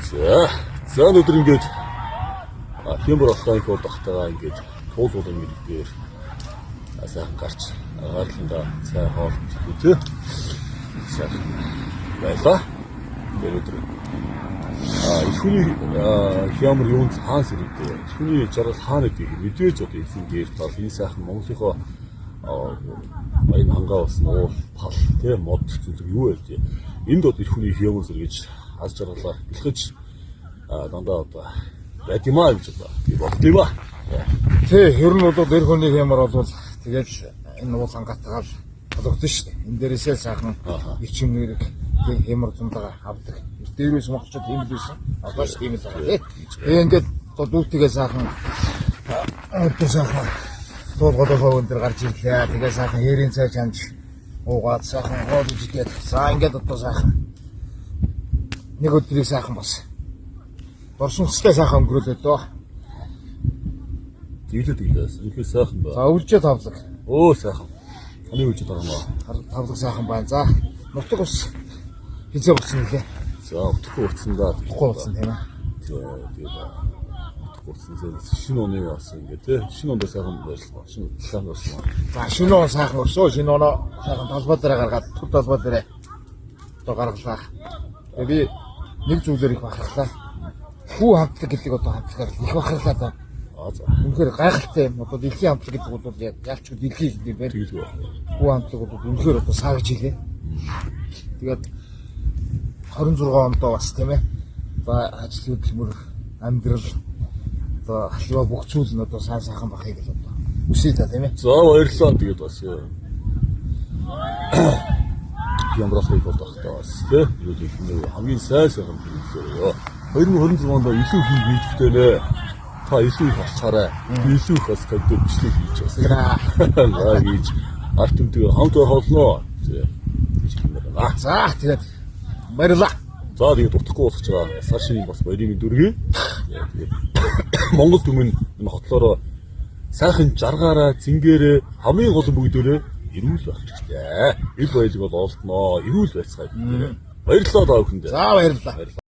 За өнөөдөр ингээд хямбар болохын тулд ахтайгаа ингээд туулууд ингээд дээр сайхан гарч агаарлагында цай хоолт хийлээ. Сайхан байлаа. Өнөөдөр ихний хямбар юунд хаанс ирдээ. Ихний жаргал хаана гэдгийг мэдээж одоо эзэнгээр тал энэ сайхан Монголынхоо баян хангаа болсон уул пал тийм мод зүйлэг юу вэ? Энд одоо ихний хямбар гэж аз жаргалаар бэлхэж дандаа одоо байт юм аа гэж боддгий ба. Тэ ер нь бол эр хүний хямар бол тэгэл энэ уул хангатгаал болгосон шүү дээ. Энэ дээрээсээ сайхан ичим нэрэг хямар зундагаа авдаг. Дээрээс монголчууд тийм л байсан. Одоо ч тийм л байгаа тий. Тэгээ ингээд одоо дүүтгээ сайхан одоо сайхан туулгодоо өндөр гарч ирлээ. Тэгээ сайхан хэрийн цай чамж уугаад сайхан хоол идээд за ингээд одоо сайхан нэг өдрийг сайхан бас борсонцтой сайхан өнгөрүүлээ дөө. Дийлээс ихээ сайхан ба. За өвлжээ тавлаг. Өө сайхан. Таны өвлжээ тавлаа. Тавлаг сайхан байна. За нутаг ус хизээ болсон нэлээ. За утгагүй урдсан да. Утгагүй болсон тийм ээ. Тэгээд утгагүй урдсан шинэ оны яасан ингээ тий. Шинэ ондоо сайхан байсан. Шинэ сайхан болсон. За шинэ он сайхан өрсөө. Шинэ оноо сайхан толгой дээр гаргаад түр толгой дээр одоо гаргалаа. Тэгээд би нэг зүйлээр их бахархлаа. Хүү хамтлаг гэдэг одоо хамтлагаар их бахархлаа даа. За. Үнэхээр гайхалтай юм. Одоо дэлхийн хамтлаг гэдэг бол ялч дэлхийн хэлний байна. Хүү хамтлаг бол үнэхээр одоо саагж илээ. Тэгээд 26 ондоо бас тийм ээ. За ажил хөдөлмөр амьдрал одоо халива бүх зүйл нь одоо сайн сайхан бахыг л одоо үсэй та тийм ээ. За баярлалаа тэгээд бас ямрахыг бодохтой бас тийм ээ. Хамгийн сайн сайхан хийлээ. 2026 онд илүү хин хийхдээ нэ. Та илүү их болцоорой. Илүү их бас контент бичлэг хийж байна. Аа хийж арт үндгээ хамт байх болно. За тэгээд баярлалаа. За тэгээд утгагүй болох байгаа. Сашийн бас баярын дүргээ. Тэгээд Монгол түмэн энэ хотлороо сайхан жаргаараа, зингээрээ хамгийн гол бүгдээрээ эрүүл байх хэрэгтэй. Ил баялаг бол олдноо. Эрүүл байцгаая. Баярлалаа та бүхэндээ. За баярлалаа.